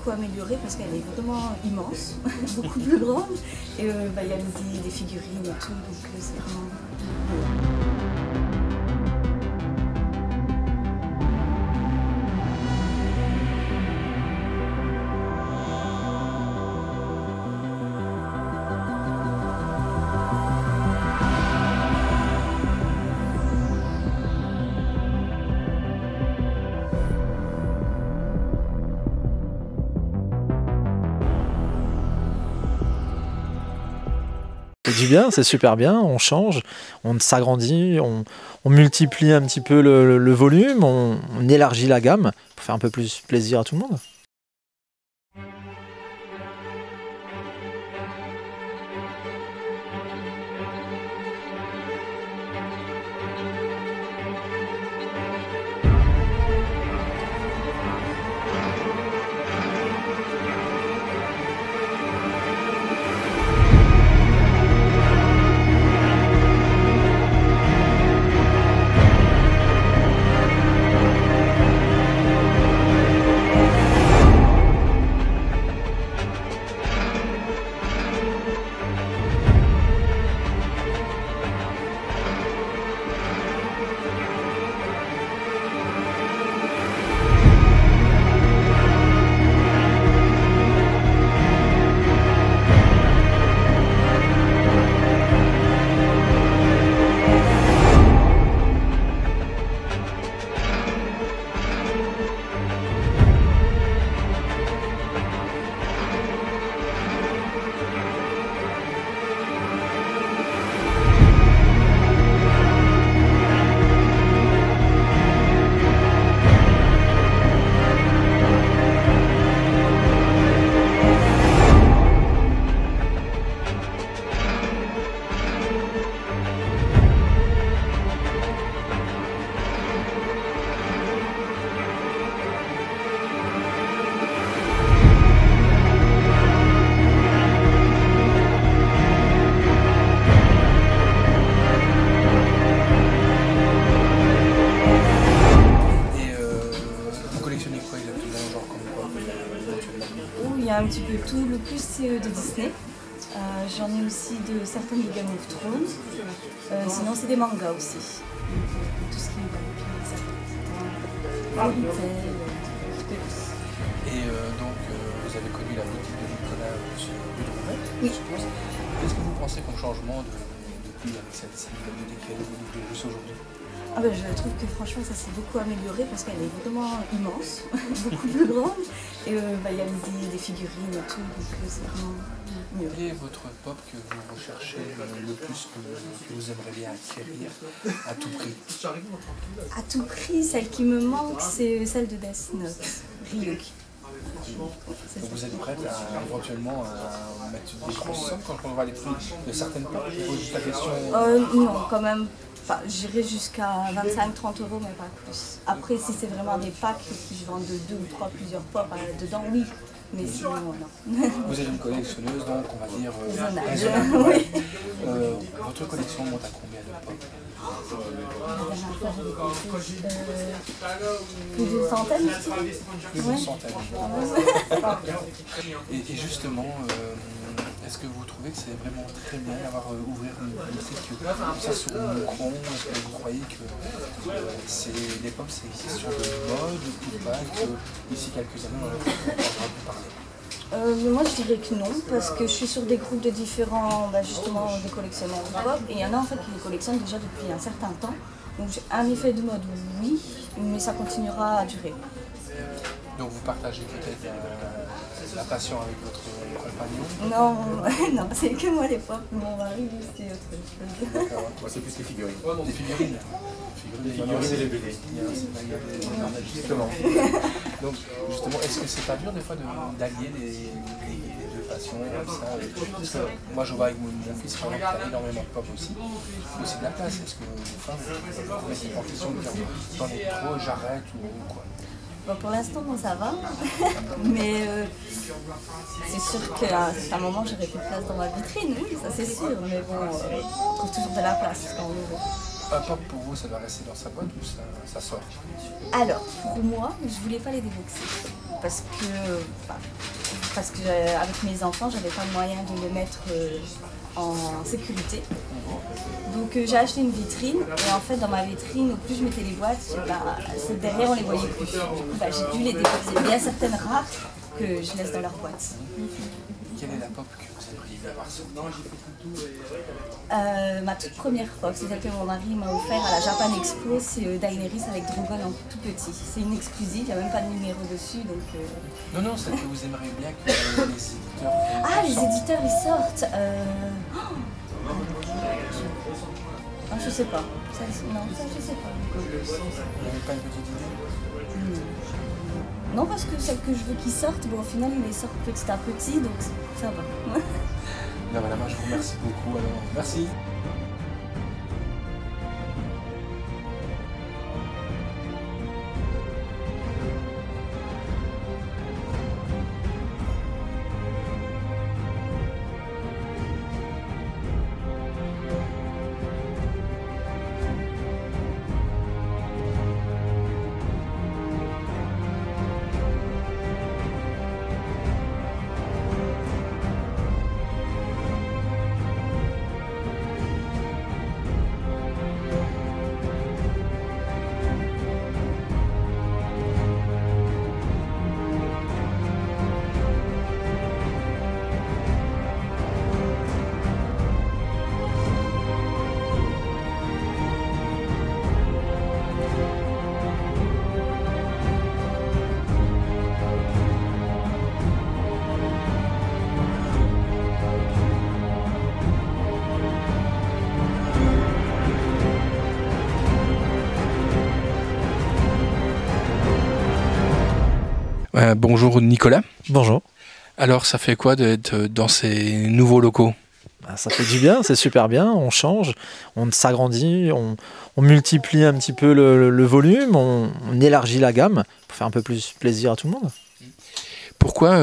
beaucoup améliorée parce qu'elle est vraiment immense, beaucoup plus grande. Et il y a des figurines et tout, donc c'est vraiment beau. C'est du bien, c'est super bien, on change, on s'agrandit, on multiplie un petit peu le volume, on élargit la gamme pour faire un peu plus plaisir à tout le monde. Il y a un petit peu tout, le plus c'est de Disney. J'en ai aussi de certains de Game of Thrones. Sinon c'est des mangas aussi. Tout ce qui est Fairy Tail, Et donc vous avez connu la boutique de Nicolas sur rue de Roumette, oui. Je suppose. Qu'est-ce que vous pensez comme changement depuis avec cette bibliothèque qui est de plus aujourd'hui? Je trouve que franchement ça s'est beaucoup amélioré parce qu'elle est vraiment immense, beaucoup plus grande. Et il y a des figurines et tout, donc c'est vraiment mieux. Quelle est votre pop que vous recherchez le plus, que vous aimeriez bien acquérir à tout prix? À tout prix, celle qui me manque, c'est celle de Death Note, Ryuk. Donc vous êtes prête à éventuellement à mettre des grosses sommes quand on voit les prix de certaines pop? Je pose juste la question. Non, quand même. J'irai jusqu'à 25-30 €, mais pas plus. Après, si c'est vraiment des packs qui je vends de 2 ou 3 plusieurs pop dedans, oui. Mais sinon, non. Vous êtes une collectionneuse, donc on va dire raisonnable. Oui. Votre collection monte à combien de pop? Plus d'une centaine. Plus d'une centaine. Et justement, est-ce que vous trouvez que c'est vraiment très bien d'avoir ouvert une boutique comme ça sur Moucron? Est-ce que vous croyez que les pop c'est une question de mode ou pas, que d'ici quelques années on aura pu parler? Moi je dirais que non, parce que je suis sur des groupes de différents, justement, des collectionneurs de pop, et il y en a en fait qui les collectionnent déjà depuis un certain temps. Donc un effet de mode, oui, mais ça continuera à durer. Donc vous partagez peut-être la passion avec votre compagnon? Non, c'est que moi les pop, mon mari c'est autre chose. D'accord, c'est plus les figurines. Les figurines? Les figurines et les BD. Justement. Donc justement, est-ce que c'est pas dur des fois d'allier les deux passions comme ça? Parce que moi je vois avec mon fils qui a énormément de pop aussi. Il aussi de la place. Est-ce que les femmes vous mettez en question de dire j'en ai trop, j'arrête ou quoi? Pour l'instant, ça va, mais c'est sûr qu'à un moment, j'aurai plus de place dans ma vitrine, oui, ça c'est sûr, mais bon, on trouve toujours de la place quand on ouvre. Un pop pour vous, ça doit rester dans sa boîte ou ça sort? Alors, pour moi, je voulais pas les déboxer. Parce que avec mes enfants, j'avais pas le moyen de les mettre en sécurité. Donc j'ai acheté une vitrine et en fait dans ma vitrine, au plus je mettais les boîtes, derrière on les voyait plus. Du coup j'ai dû les déposer. Il y a certaines rares que je laisse dans leur boîte. Quelle est la pop que vous aimeriez avoir sortie? Ma toute première pop, c'est celle que mon mari m'a offert à la Japan Expo, c'est Daenerys avec Drogon en tout petit. C'est une exclusive, il n'y a même pas de numéro dessus. Donc, Non, celle que vous aimeriez bien que les éditeurs... Ah, les éditeurs ils sortent Ah, je sais pas. Ça, non, ça je sais pas. Vous n'avez pas une petite idée? Non, parce que celles que je veux qu'ils sortent, au final ils les sortent petit à petit, donc ça va. Bien, madame, je vous remercie beaucoup. Alors, merci. Bonjour Nicolas. Bonjour. Alors ça fait quoi d'être dans ces nouveaux locaux? Ça fait du bien, c'est super bien, on change, on s'agrandit, on multiplie un petit peu le volume, on élargit la gamme pour faire un peu plus plaisir à tout le monde. Pourquoi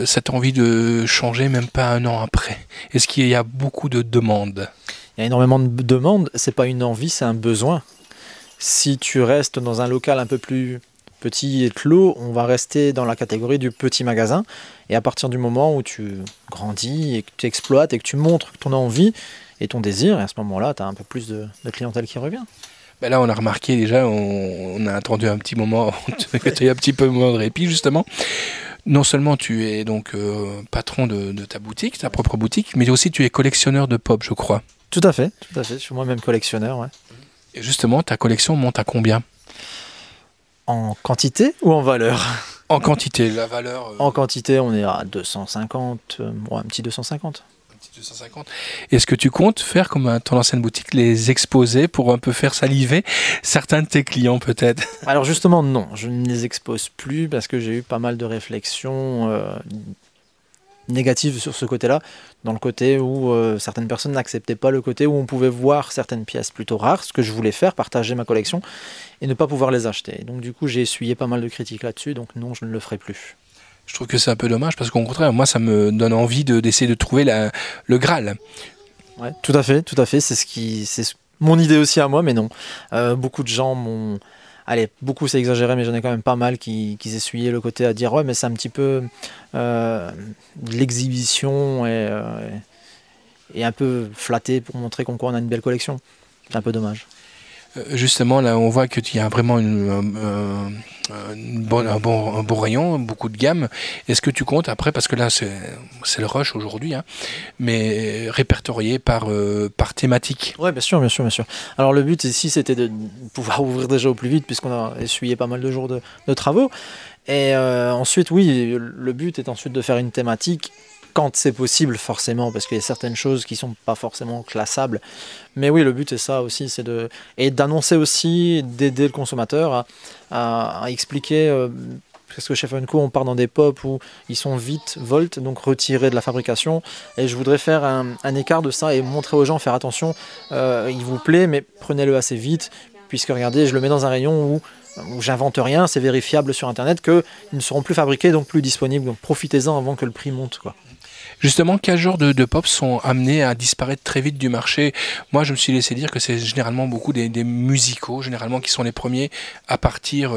cette envie de changer même pas un an après? Est-ce qu'il y a beaucoup de demandes? Il y a énormément de demandes, c'est pas une envie, c'est un besoin. Si tu restes dans un local un peu plus petit et clos, on va rester dans la catégorie du petit magasin. Et à partir du moment où tu grandis et que tu exploites et que tu montres ton envie et ton désir, et à ce moment-là, tu as un peu plus de clientèle qui revient. Ben là, on a remarqué déjà, on a attendu un petit moment que tu aies un petit peu moins de répit, justement. Non seulement tu es donc patron de ta boutique, ta propre boutique, mais aussi tu es collectionneur de pop, je crois. Tout à fait. Je suis moi-même collectionneur. Ouais. Et justement, ta collection monte à combien? En quantité ou en valeur? En quantité, la valeur... En quantité, on est à 250, un petit 250. Un petit 250. Est-ce que tu comptes faire comme ton ancienne boutique, les exposer pour un peu faire saliver certains de tes clients peut-être? Alors justement, non, je ne les expose plus parce que j'ai eu pas mal de réflexions négatives sur ce côté-là, dans le côté où certaines personnes n'acceptaient pas le côté où on pouvait voir certaines pièces plutôt rares, ce que je voulais faire, partager ma collection, et ne pas pouvoir les acheter. Donc du coup, j'ai essuyé pas mal de critiques là-dessus, donc non, je ne le ferai plus. Je trouve que c'est un peu dommage, parce qu'au contraire, moi, ça me donne envie d'essayer de trouver le Graal. Ouais, tout à fait, c'est mon idée aussi à moi, mais non. Beaucoup de gens m'ont... Allez, beaucoup c'est exagéré, mais j'en ai quand même pas mal qui essuyaient le côté à dire ouais, mais c'est un petit peu de l'exhibition et un peu flatté pour montrer qu'on a une belle collection. C'est un peu dommage. Justement, là, on voit qu'il y a vraiment un bon rayon, beaucoup de gamme. Est-ce que tu comptes après, parce que là, c'est le rush aujourd'hui, hein, mais répertorié par thématique? Oui, bien sûr. Alors le but ici, c'était de pouvoir ouvrir déjà au plus vite, puisqu'on a essuyé pas mal de jours de travaux. Et ensuite, oui, le but est ensuite de faire une thématique, quand c'est possible forcément, parce qu'il y a certaines choses qui sont pas forcément classables. Mais oui, le but est ça aussi, c'est d'annoncer aussi, d'aider le consommateur à expliquer, parce que chez Funko, on part dans des pop où ils sont vite volt, donc retirés de la fabrication, et je voudrais faire un écart de ça et montrer aux gens, faire attention, il vous plaît, mais prenez-le assez vite, puisque regardez, je le mets dans un rayon où J'invente rien, c'est vérifiable sur Internet qu'ils ne seront plus fabriqués, donc plus disponibles. Donc profitez-en avant que le prix monte, quoi. Justement, quels genres de pop sont amenés à disparaître très vite du marché? Moi, je me suis laissé dire que c'est généralement beaucoup des musicaux, généralement, qui sont les premiers à partir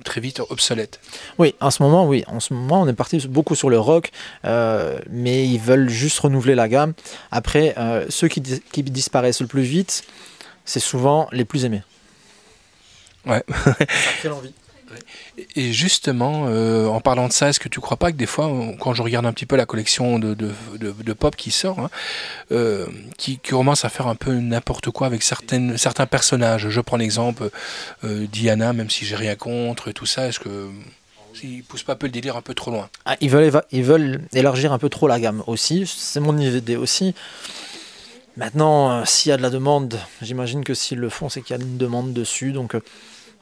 très vite obsolètes. Oui, en ce moment, on est parti beaucoup sur le rock, mais ils veulent juste renouveler la gamme. Après, ceux qui disparaissent le plus vite, c'est souvent les plus aimés. Ouais. Ça crée l'envie. Et justement, en parlant de ça, est-ce que tu crois pas que des fois, quand je regarde un petit peu la collection de pop qui sort, hein, qui commence à faire un peu n'importe quoi avec certains personnages. Je prends l'exemple Diana, même si j'ai rien contre, tout ça, est-ce que ils poussent pas un peu le délire un peu trop loin? Ils veulent élargir un peu trop la gamme aussi, c'est mon idée aussi. Maintenant, s'il y a de la demande, j'imagine que s'ils le font, c'est qu'il y a une demande dessus, donc...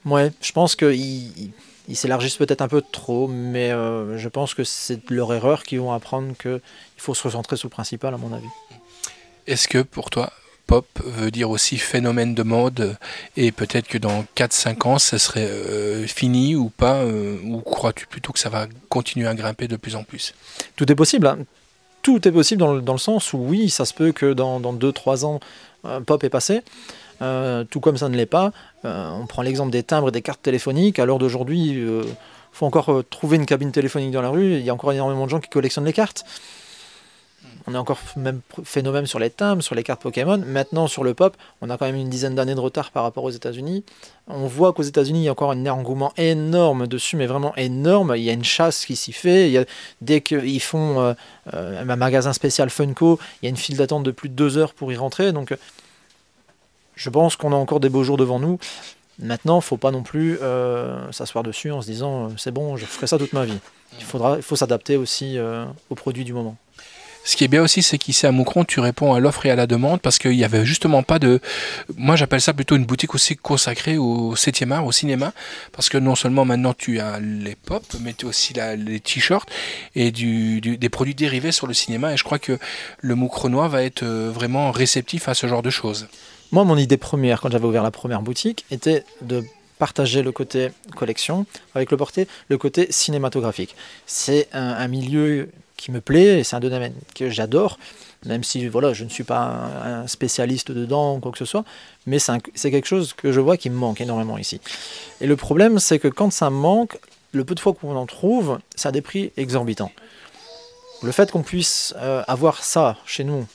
Ouais, je pense qu'ils s'élargissent peut-être un peu trop, mais je pense que c'est leur erreur qu'ils vont apprendre qu'il faut se recentrer sur le principal, à mon avis. Est-ce que pour toi, pop veut dire aussi phénomène de mode, et peut-être que dans 4-5 ans, ça serait fini ou pas, ou crois-tu plutôt que ça va continuer à grimper de plus en plus? Tout est possible, hein. Tout est possible dans le sens où oui, ça se peut que dans 2-3 ans, pop est passé. Tout comme ça ne l'est pas. On prend l'exemple des timbres et des cartes téléphoniques. À l'heure d'aujourd'hui, il faut encore trouver une cabine téléphonique dans la rue. Il y a encore énormément de gens qui collectionnent les cartes. On a encore même phénomène sur les timbres, sur les cartes Pokémon. Maintenant, sur le pop, on a quand même une dizaine d'années de retard par rapport aux États-Unis. On voit qu'aux États-Unis, il y a encore un engouement énorme dessus, mais vraiment énorme. Il y a une chasse qui s'y fait. Dès qu'ils font un magasin spécial Funko, il y a une file d'attente de plus de 2 heures pour y rentrer. Donc, je pense qu'on a encore des beaux jours devant nous. Maintenant, il ne faut pas non plus s'asseoir dessus en se disant c'est bon, je ferai ça toute ma vie. Il faut s'adapter aussi aux produits du moment. Ce qui est bien aussi, c'est qu'ici à Moucron, tu réponds à l'offre et à la demande parce qu'il n'y avait justement pas de... Moi, j'appelle ça plutôt une boutique aussi consacrée au 7e art, au cinéma, parce que non seulement maintenant tu as les pop, mais tu as aussi les t-shirts et des produits dérivés sur le cinéma. Et je crois que le Moucronois va être vraiment réceptif à ce genre de choses. Moi, mon idée première, quand j'avais ouvert la première boutique, était de partager le côté collection avec le côté cinématographique. C'est un milieu qui me plaît et c'est un domaine que j'adore, même si voilà, je ne suis pas un spécialiste dedans ou quoi que ce soit, mais c'est quelque chose que je vois qui me manque énormément ici. Et le problème, c'est que quand ça me manque, le peu de fois qu'on en trouve, ça a des prix exorbitants. Le fait qu'on puisse avoir ça chez nous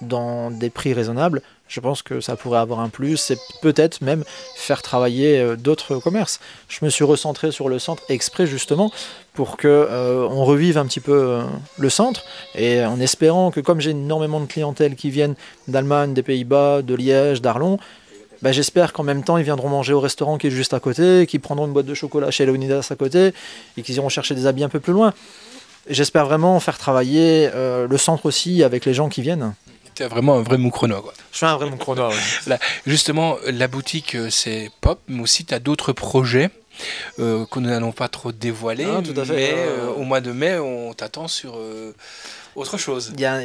dans des prix raisonnables, je pense que ça pourrait avoir un plus et peut-être même faire travailler d'autres commerces. Je me suis recentré sur le centre exprès justement pour qu'on revive un petit peu le centre et en espérant que comme j'ai énormément de clientèle qui viennent d'Allemagne, des Pays-Bas, de Liège, d'Arlon, ben j'espère qu'en même temps ils viendront manger au restaurant qui est juste à côté, qu'ils prendront une boîte de chocolat chez Leonidas à côté et qu'ils iront chercher des habits un peu plus loin. J'espère vraiment faire travailler le centre aussi avec les gens qui viennent. Tu es vraiment un vrai Moucronois, quoi. Je suis un vrai Moucronois, oui. Là, justement, la boutique, c'est pop, mais aussi tu as d'autres projets que nous n'allons pas trop dévoiler. Ah, tout à fait. Mais au mois de mai, on t'attend sur autre chose. Il y a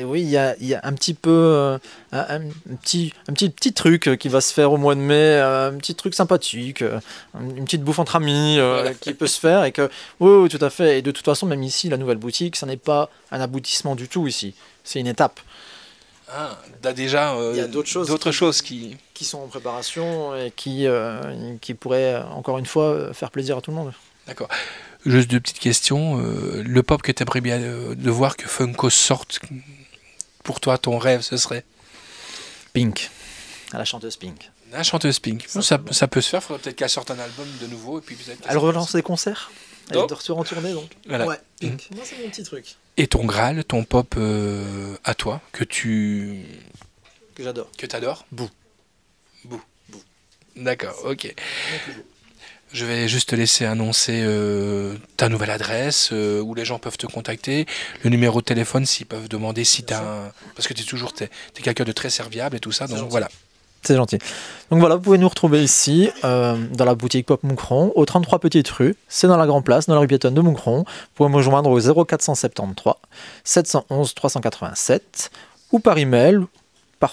un petit peu un petit truc qui va se faire au mois de mai, un petit truc sympathique, une petite bouffe entre amis qui peut se faire et que oui, tout à fait. Et de toute façon, même ici, la nouvelle boutique, ça n'est pas un aboutissement du tout ici. C'est une étape. Ah, t'as déjà il y a d'autres choses qui sont en préparation et qui pourraient encore une fois faire plaisir à tout le monde. D'accord. Juste deux petites questions. Le pop que tu aimerais bien de voir que Funko sorte, pour toi, ton rêve, ce serait? Pink, à la chanteuse Pink. La chanteuse Pink. Ça peut se faire. Il faudrait peut-être qu'elle sorte un album de nouveau et puis peut-être. Elle relance des concerts. Elle est de retour en tournée donc. Voilà. Ouais, Pink. Moi, c'est mon petit truc. Et ton Graal, ton pop à toi, que j'adore. Que t'adores? Boo. D'accord, ok. Je vais juste te laisser annoncer ta nouvelle adresse, où les gens peuvent te contacter, le numéro de téléphone s'ils peuvent demander si tu as parce que t'es quelqu'un de très serviable et tout ça, donc voilà. C'est gentil. Donc voilà, vous pouvez nous retrouver ici, dans la boutique Pop Moucron, au 33 Petite Rue. C'est dans la Grande Place, dans la rue piétonne de Moucron. Vous pouvez me rejoindre au 0473 711 387 ou par email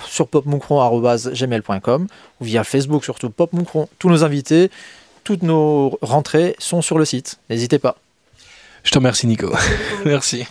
sur popmoucron@gmail.com ou via Facebook, surtout Pop Moucron. Tous nos invités, toutes nos rentrées sont sur le site. N'hésitez pas. Je te remercie Nico. Merci.